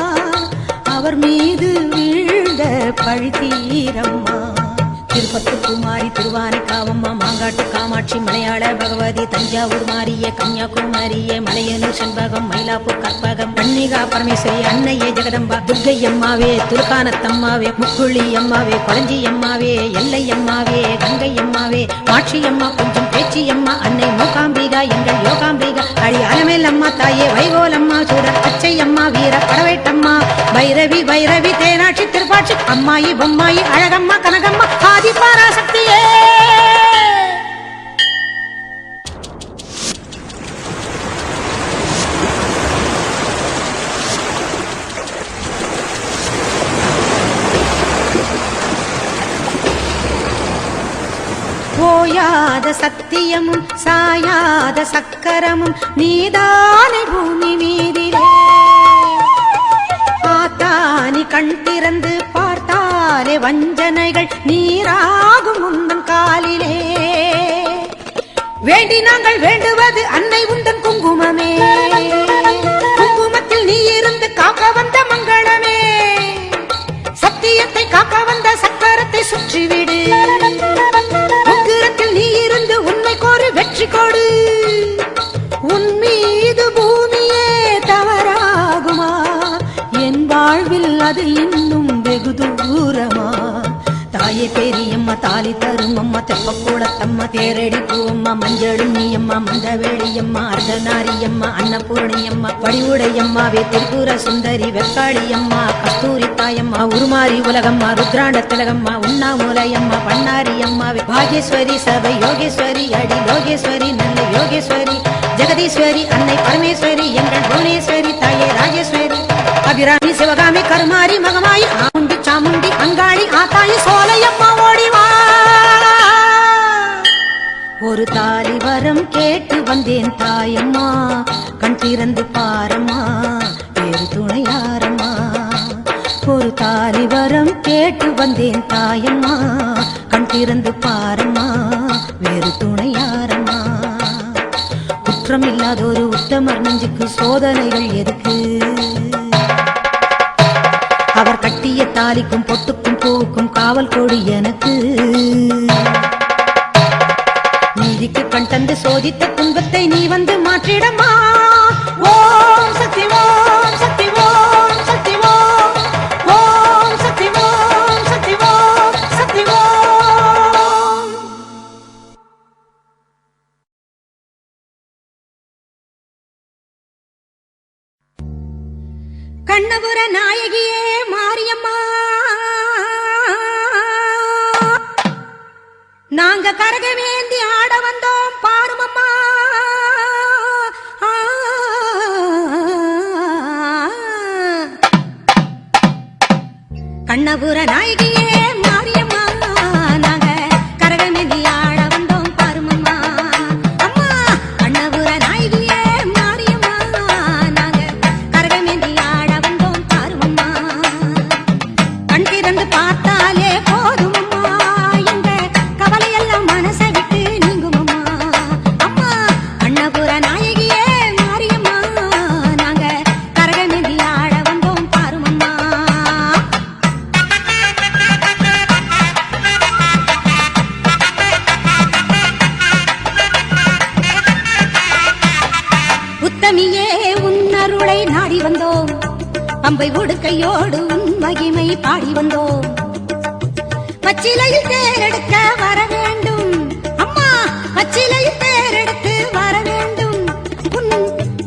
அவர் மீது வீழ்ந்த பழி தீரம்மா திருப்பத்து குமாரி திருவானைக்காவம்மா மாங்காட்டு காமாட்சி மலையாள பகவதி தஞ்சாவூர் மாரிய கன்னியாகுமரியே மலையனூர் செண்பகம் மயிலாப்பூர் கற்பகம் கன்னிகா பரமேஸ்வரி அன்னையே ஜெகதம்பா துர்கை அம்மாவே துர்கானத்தம்மாவே முக்குழி அம்மாவே கொளஞ்சி அம்மாவே எல்லை அம்மாவே கங்கை அம்மாவே மாட்சி அம்மா கொஞ்சம் பேச்சி அம்மா அன்னை மூகாம்பிகா எங்கள் யோகாம்பிகா அழி அலமேல் அம்மா தாயே வைகோலம்மா சூடர் பச்சை அம்மா வீர படவேட்டம்மா பைரவி பைரவி தேனாட்சி திருப்பாட்சி அம்மாயி பொம்மாயி அழகம்மா கனகம்மா ஆதி பராசக்தியே ஓயாத சத்தியமும் சாயாத சக்கரமும் நீதானே பூமி மீதிலே வஞ்சனைகள் நீராகும் உந்தன் காலிலே. வேண்டி நாங்கள் வேண்டுவது அன்னை உந்தன் குங்குமமே, குங்குமத்தில் நீ இருந்து காக்க வந்த மங்களமே. சத்தியத்தை காக்க வந்த சக்கரத்தை சுற்றிவிடு, உக்கிரத்தில் நீ இருந்து உண்மை கோரி வெற்றி கொடு. உன் மீது பூமியே தவறாகுமா, என் வாழ்வில் அது இன்னும் வெகு தூரமா. தாயே பெரியம்மா தாலி தரும் அம்மா, தெப்பக்கூடத்தம்மா, தேரடி பூவம்மா, மஞ்சளும் நீயம்மா, மந்தவேளியம்மா, அர்த்தநாரியம்மா, அன்னபூரணியம்மா, வடிவுடையம்மாவே, திருப்புர சுந்தரி, வெக்காளியம்மா, கஸ்தூரி தாயம்மா, உருமாறி உலகம்மா, ருத்ராண்ட திலகம்மா, உண்ணாமூலையம்மா, பண்ணாரியம்மாவே, பாகேஸ்வரி சபை யோகேஸ்வரி, அடி லோகேஸ்வரி, நல்ல யோகேஸ்வரி, ஜெகதீஸ்வரி, அன்னை பரமேஸ்வரி, எங்கள் புவனேஸ்வரி, தாயே ராஜேஸ்வரி, அபிராமி, சிவகாமி, கருமாரி, மகமாயி, ஆமுண்டி, சாமுண்டி, அங்காளி, ஆத்தாயி, சோலையம்மா, ஓடிவா. ஒரு தாலி வரம் கேட்டு வந்தேன் தாயம்மா, கண் திறந்து பாரம்மா, வேறு துணையாரம்மா. ஒரு தாலி வரம் கேட்டு வந்தேன் தாயம்மா, கண் திறந்து பாரம்மா, வேறு துணையாரம்மா. குற்றம் இல்லாத ஒரு உத்தமர் நெஞ்சுக்கு சோதனைகள் எதுக்கு? அவர் கட்டிய தாலிக்கும் பொட்டுக்கும் பூவுக்கும் காவல் கொடி எனக்கு. நீதிக்கு கண் தந்து சோதித்த துன்பத்தை நீ வந்து மாற்றிடமா. ஓம் சக்தி, ஓம் சக்தி, ஓம் சக்தி, ஓம் ஓம் சக்தி, ஓம் சக்தி, ஓம் சக்தி, ஓம். கண்ணபுர நாயகியே மாரியம்மா, நாங்க கரகமேந்தி ஆட வந்தோம் பாருமம்மா. கண்ணபுர நாயகியே மாரியம்மா, நாங்க கரகமேந்தி ஆட வந்தோம் பாருமம்மா. அம்மா கண்ணபுர நாயகியே மாரியம்மா, நாங்க கரகமேந்தி ஆட வந்தோம் பாருமம்மா. கண் திறந்து பார்த்தாலே போதுமம்மா, எங்க கவலையெல்லாம் மனசை விட்டு நீங்குமம்மா. அம்மா அன்னபுர நாயகியே மாரியம்மா, நாங்க கரகமேந்தி ஆட வந்தோம் பாருமம்மா. உத்தமியே உன்னருளை நாடி வந்தோம், பம்பை உடுக்கையோடு உன் மகிமை பாடி வந்தோம். பச்சிலையில் தேரெடுக்க வர வேண்டும் அம்மா, பச்சிலையில் தேரெடுத்து வர வேண்டும். உன்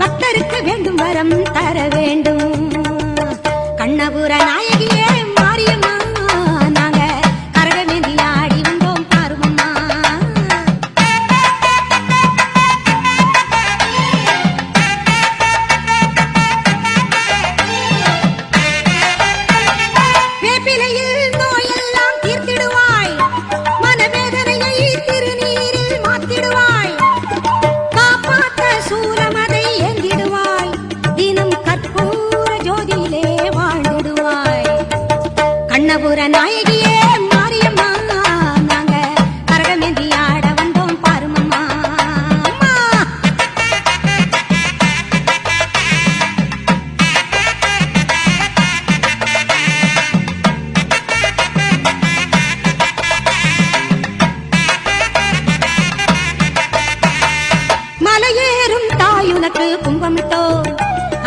பக்தருக்கு வேண்டும் வரம் தர வேண்டும். கண்ணபுர நாயகியே மாரியம்மா, நாங்க கரகமேந்தி ஆடி வந்தோம் பாருமம்மா. வேப்பிலையில் நோயெல்லாம் தீர்த்திடுவாய், மனவேதனையை திருநீரில் மாத்திடுவாய். காப்பாற்ற சூலமதை ஏந்திடுவாய், தினம் கற்பூர ஜோதியிலே வாழ்ந்திடுவாய். கண்ணபுர நாயகியே மாரியம்மா, நாங்க கரகமேந்தி ஆட வந்தோம் பாருமம்மா. அம்மா மலையேறும் தாயுனக்கு கும்பமிட்டோ,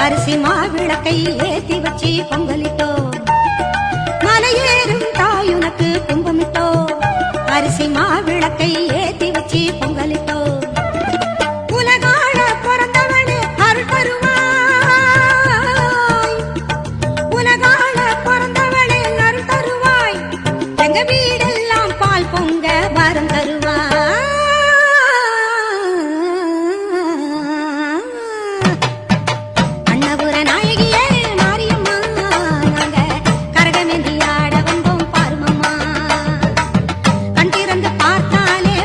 அரிசி மாவிளக்கை ஏத்தி வச்சு பொங்கலிட்டோ. மலையேறும் தாயுனக்கு கும்பமிட்டோ, அரிசி மாவிளக்கை ஏத்தி வச்சு பொங்கலிட்டோ. உலகாள பிறந்தவனே அருள் தருவாய், உலகாள பிறந்தவனே அருள் தருவாய். எங்க வீடெல்லாம் பால் பொங்க வரம் தருவாய். அன்னபுர நாயகியே மாரியம்மா, நாங்க கரகமேந்தி ஆட வந்தோம் பாருமம்மா. கண் திறந்து பார்த்தாலே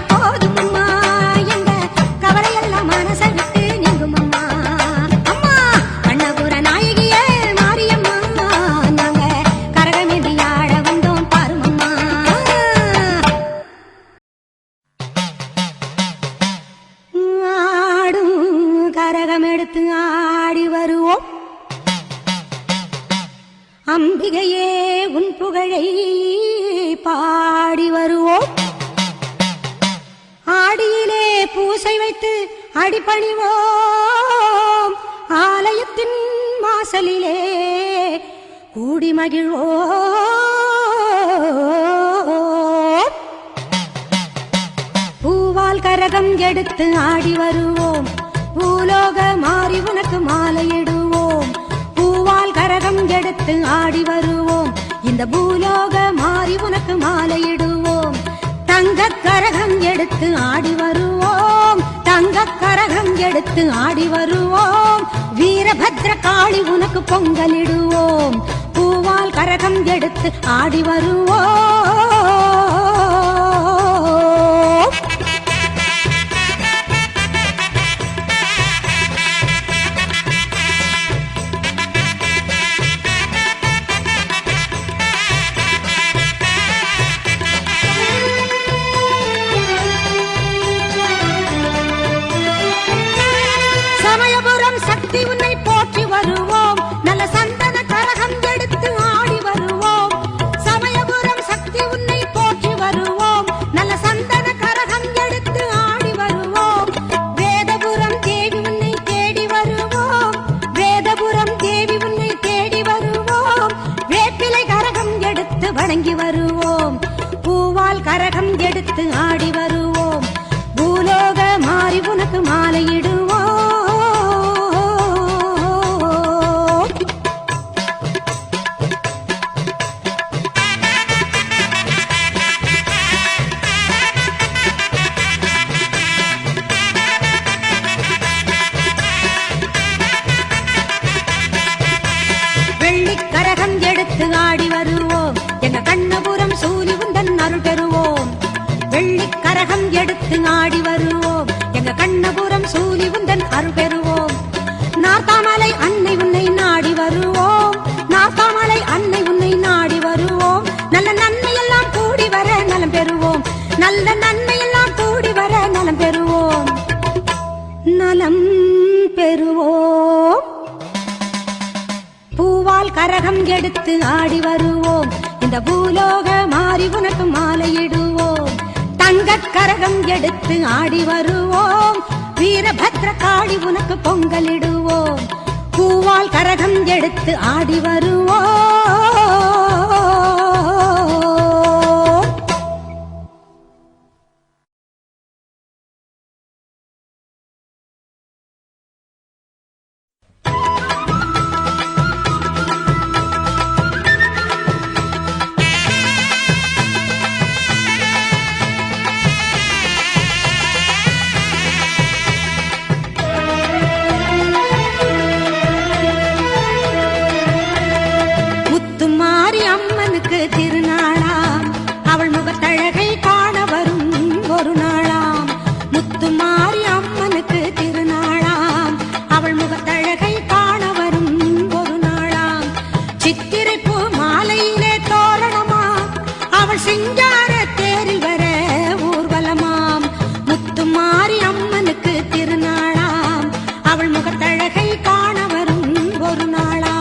அம்பிகையே உன் புகழை பாடி வருவோம். ஆடியிலே பூசை வைத்து அடிபணிவோம். ஆலயத்தின் வாசலிலே கூடி மகிழ்வோம். பூவால் கரகம் எடுத்து ஆடி வருவோம். பூலோக மாறி உனக்கு மாலையிடுவோம். பூவால் கரகம் எடுத்து ஆடி வருவோம். இந்த பூலோக மாறி உனக்கு மாலையிடுவோம். தங்க கரகம் எடுத்து ஆடி வருவோம். தங்க கரகம் எடுத்து ஆடி வருவோம். வீரபத்ர காளி உனக்கு பொங்கலிடுவோம். பூவால் கரகம் எடுத்து ஆடி வருவோம். சக்தி உன்னை போற்றி வருவோம். நல்ல சந்தன கரகம் எடுத்து ஆடி வருவோம். சமயபுரம் சக்தி உன்னை போற்றி வருவோம். நல்ல சந்தன கரகம் எடுத்து ஆடி வருவோம். வேதபுரம் தேவி உன்னை தேடி வருவோம். வேதபுரம் தேவி உன்னை தேடி வருவோம். வேப்பிலை கரகம் எடுத்து வணங்கி வருவோம். பூவால் கரகம் எடுத்து ஆடி வருவோம். பூலோக மாறி உனக்கு மாலையிடுவோம். வெள்ளிக்கரகம் எடுத்து ஆடி வருவோம். எங்க கண்ணபுரம் சூலி உந்தன் அருள் பெறுவோம். வெள்ளிக்கரகம் எடுத்து ஆடி வருவோம். எங்க கண்ணபுரம் சூலி உந்தன் அருள் பெறுவோம். நார்த்தாமலை அன்னை உன்னை நாடி வருவோம். நார்த்தாமலை அன்னை உன்னை நாடி வருவோம். நல்ல நன்மை எல்லாம் கூடி வர நலம் பெறுவோம். நல்ல நன்மை எல்லாம் கூடி வர நலம் பெறுவோம். நலம் பெறுவோம். பூவால் கரகம் எடுத்து ஆடி வருவோம். இந்த பூலோக மாறி உனக்கு மாலையிடுவோம். தங்க கரகம் எடுத்து ஆடி வருவோம். வீரபத்ர காளி உனக்கு பொங்கலிடுவோம். பூவால் கரகம் எடுத்து ஆடி வருவோம். திருநாளாம் அவள் முகத்தழகை காண வரும் ஒரு நாளாம். முத்துமாரி அம்மனுக்கு திருநாளாம் அவள் முகத்தழகை காண வரும் ஒரு நாளாம். சித்திரை பூ மாலையிலே தோரணமா அவள் சிங்கார தேரில் வர ஊர்வலமாம். முத்துமாரி அம்மனுக்கு திருநாளாம் அவள் முகத்தழகை காண வரும் ஒரு நாளாம்.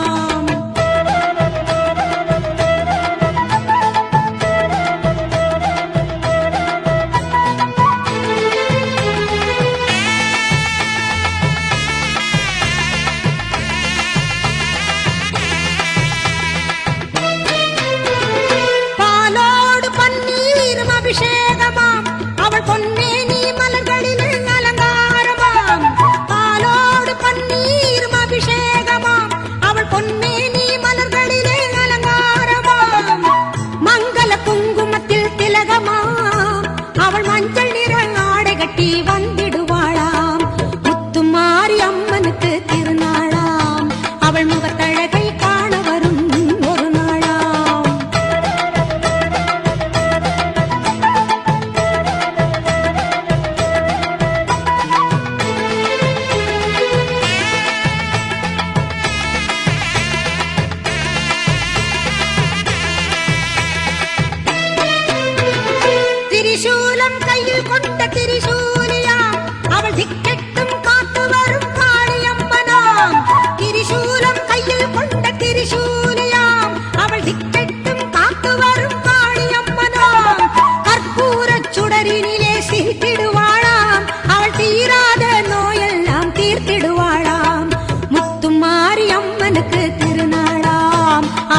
அபிஷேகமாம் அவள் பொன்னேனி மலர்களில் அலங்காரமாம். பாலோடு பன்னீரும் அபிஷேகமாம் அவள் பொன்னேனி மலர்களிலே அலங்காரமாம். மங்கள குங்குமத்தில் திலகமாம் அவள் மஞ்சள் நிற ஆடை கட்டி வந்திடுவாளாம். முத்துமாரி அம்மனுக்கு திருநாளாம் அவள் முகத்தழகை காண வரும் ஒரு நாளாம். திரிசூலம் கையில் கொண்ட திரிசூலியாம் அவள் திக்கெட்டும் காத்து வரும் காளியம்மனாம். திரிசூலம் கையில் கொண்ட திரிசூலியாம்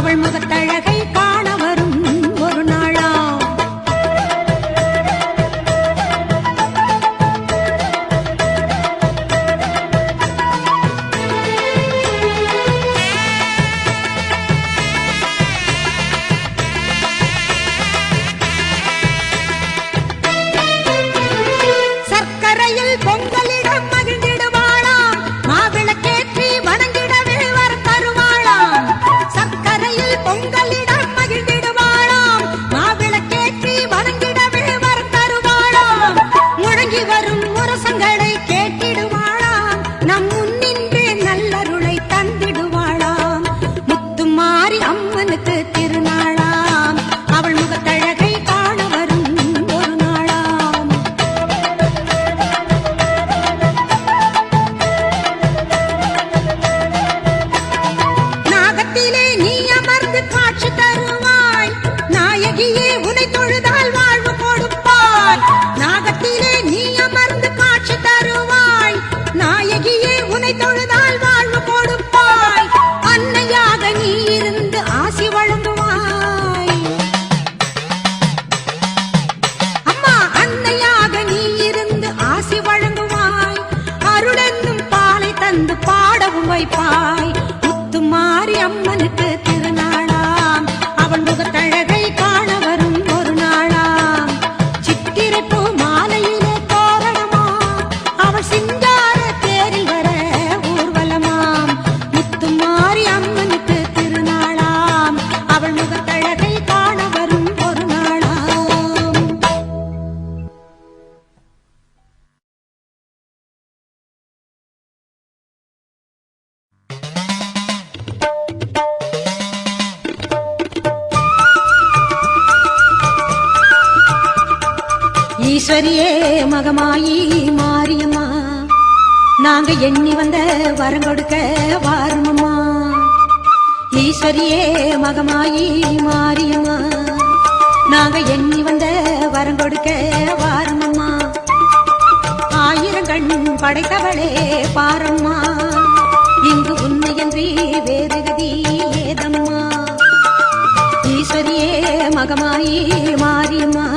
அவள் முகத்தழகை காண வரும் ஒரு நாளாம். சர்க்கரையில் பொங்கலிடம் மகிழ்ந்திடுவாளாம், மாவிளக்கேற்றி வணங்கிடவே வரம் தருவாளாம். சர்க்கரையில் பொங்கலிடம் மகிழ்ந்திடுவாளாம், மாவிளக்கேற்றி வணங்கிடவே வரம் தருவாளாம். முழங்கி வரும் முரசங்களை கேட்டிடுவாளாம், நம் முன்னின்றே நல்லருளை தந்திடுவாளாம். முத்துமாரி அம்மனுக்கு திருநாளாம், அவள் முகத்தழகை காண வரும் ஒரு நாளாம். நாகத்திலே நீ அமர்ந்து காட்சி தருவாய், நாயகியே உனை தொழுதால் வாழ்வு கொடுப்பாய். நாகத்திலே நீ அமர்ந்து காட்சி தருவாய், நாயகியே உனை தொழுதால் வாழ்வு கொடுப்பாய். அன்னையாக நீ இருந்து ஆசி வழங்குவாய். அம்மா அன்னையாக நீ இருந்து ஆசி வழங்குவாய், அருளென்னும் பாலை தந்து பாடவும் வைப்பாய். முத்துமாரி அம்மனுக்கு திருநாளாம், அவள் முகத்தழகை காண வரும் ஒரு நாளாம். சித்திரை பூ மாலையிலே தோரணமா, அவள் சிங்கார தேரில் வர ஊர்வலமாம். முத்துமாரி அம்மனுக்கு திருநாளாம், அவள் முகத்தழகை காண வரும் ஒரு நாளாம். ஈஸ்வரியே மகமாயி மாரியம்மா, நாங்க எண்ணி வந்த வரம் கொடுக்க வாருமம்மா. ஈஸ்வரியே மகமாயி மாரியம்மா, நாங்க எண்ணி வந்த வரம் கொடுக்க வாருமம்மா. ஆயிரம் கண் படைத்தவளே பாரம்மா, இங்கு உன்னையன்றி வேறு கதி ஏதம்மா. ஈஸ்வரியே மகமாயி மாரியம்மா,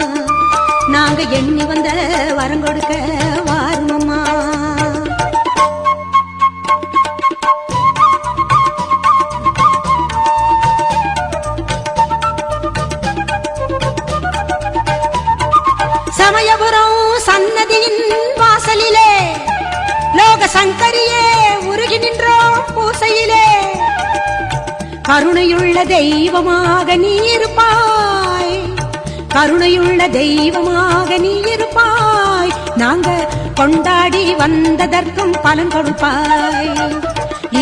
நாங்க எண்ணி வந்த வரம் கொடுக்க வாருமம்மா. சமயபுரம் சன்னதியின் வாசலிலே லோக சங்கரியே உருகி நின்றோம் பூசையிலே. கருணையுள்ள தெய்வமாக நீ இருப்பாய், கருணையுள்ள தெய்வமாக நீ இருப்பாய். நாங்க கொண்டாடி வந்ததற்கும் பலன் கொடுப்பாய்.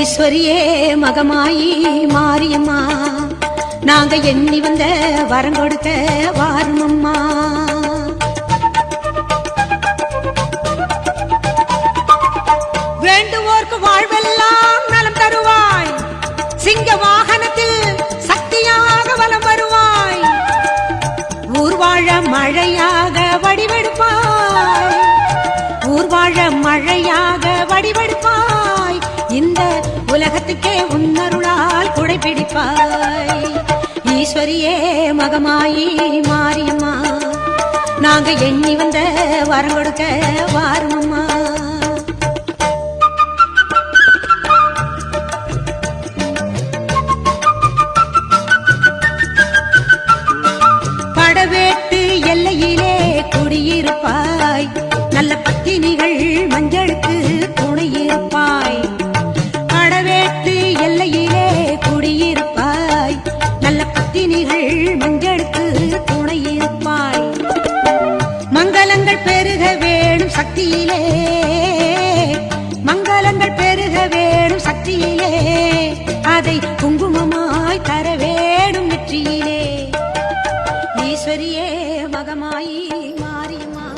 ஈஸ்வரியே மகமாயி மாரியம்மா, நாங்க எண்ணி வந்த வரம் கொடுக்க வாருமம்மா. வேண்டுவோர்க்கு வாழ்வெல்லாம் நலம் தருவாய், சிங்க வாகனத்தில் சக்தியாக வலம் வருவாய். ஊர்வாழ மழையாக வடிவெடுப்பாய், ஊர்வாழ மழையாக வடிவெடுப்பாய். இந்த உலகத்துக்கே உன்னருளால் குடைபிடிப்பாய். ஈஸ்வரியே மகமாயி மாரியம்மா, நாங்க எண்ணி வந்த வரம் கொடுக்க வாருமம்மா. படவேட்டு எல்லையிலே குடியிருப்பாய், நல்ல பத்தினிகள் மஞ்சளுக்கு துணையிருப்பாய். படவேட்டு எல்லையிலே குடியிருப்பாய், நல்ல பத்தினிகள் மஞ்சளுக்கு துணையிருப்பாய். மங்களங்கள் பெருக வேணும் சக்தியிலே, மங்களங்கள் பெருக வேணும் சக்தியிலே. அதை குங்குமமாய் தர வேணும் நெற்றியிலே. ஈஸ்வரியே மகமாயி மாரியம்மா,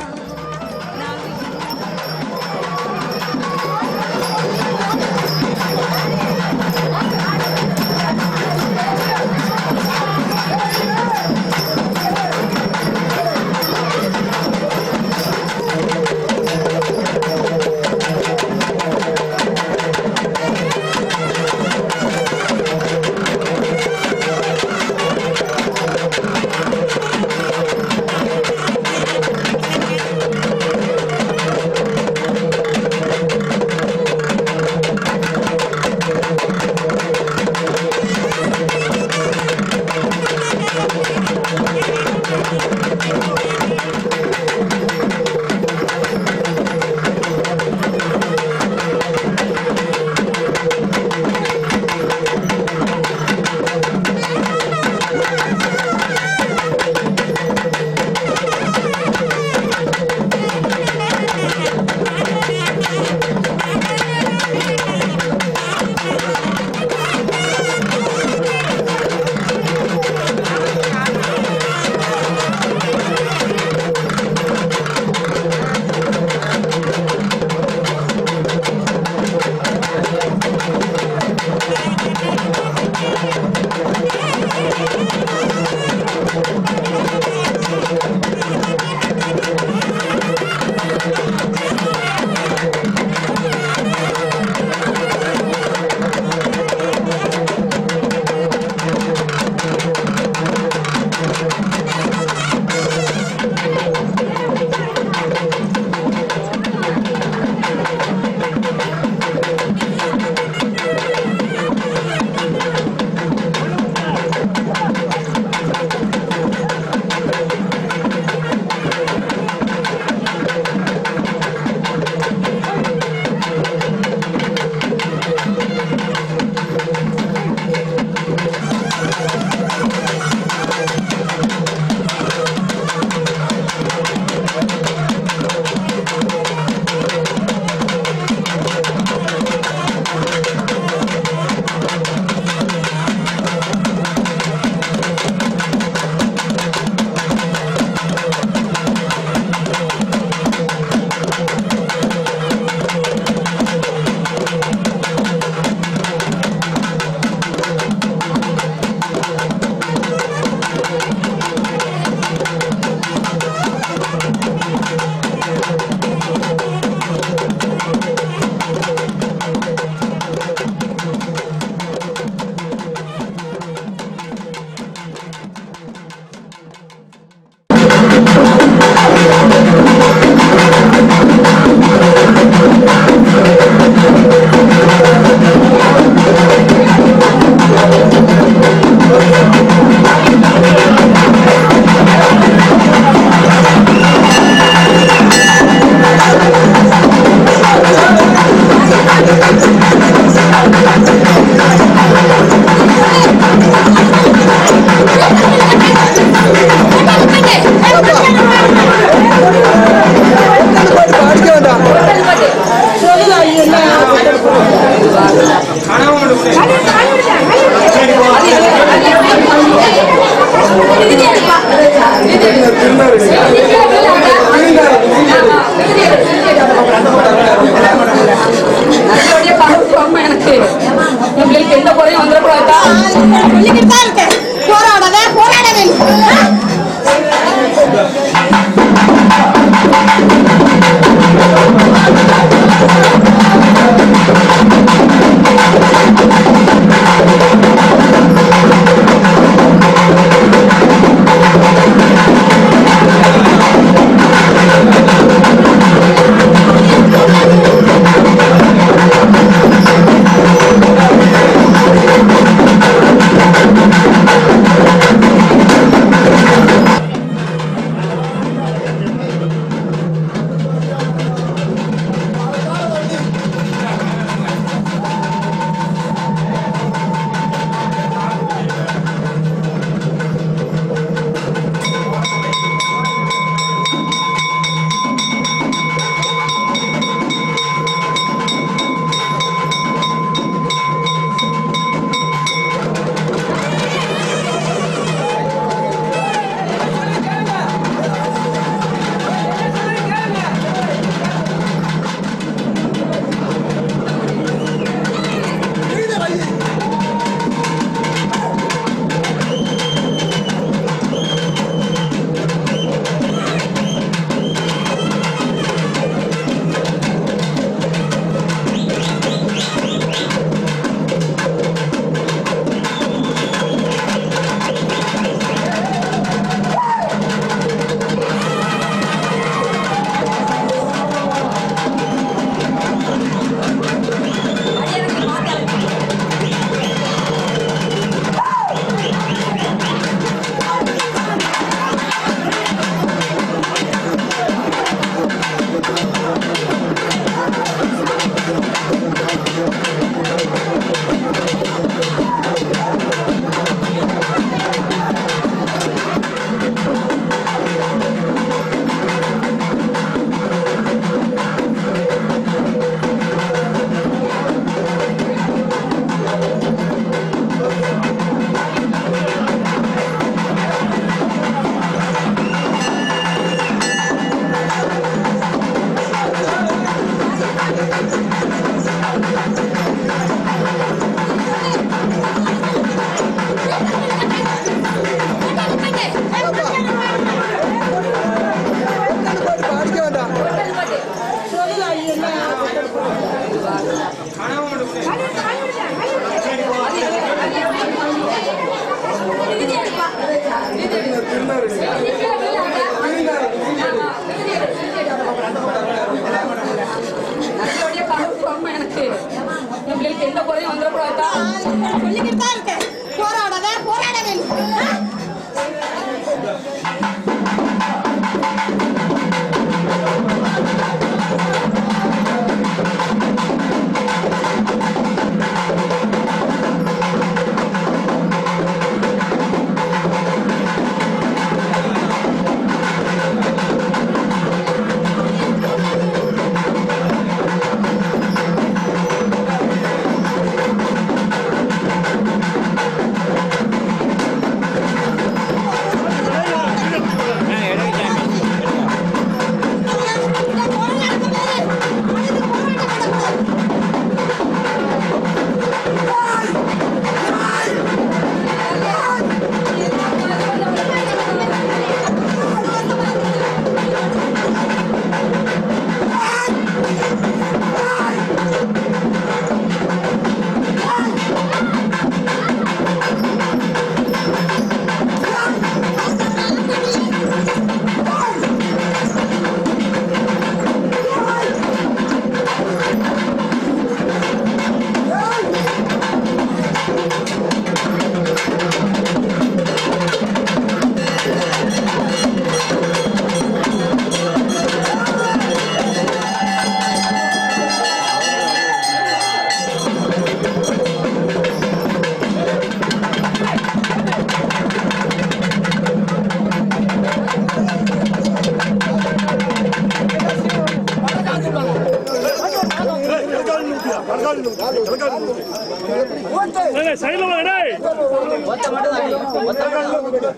விடு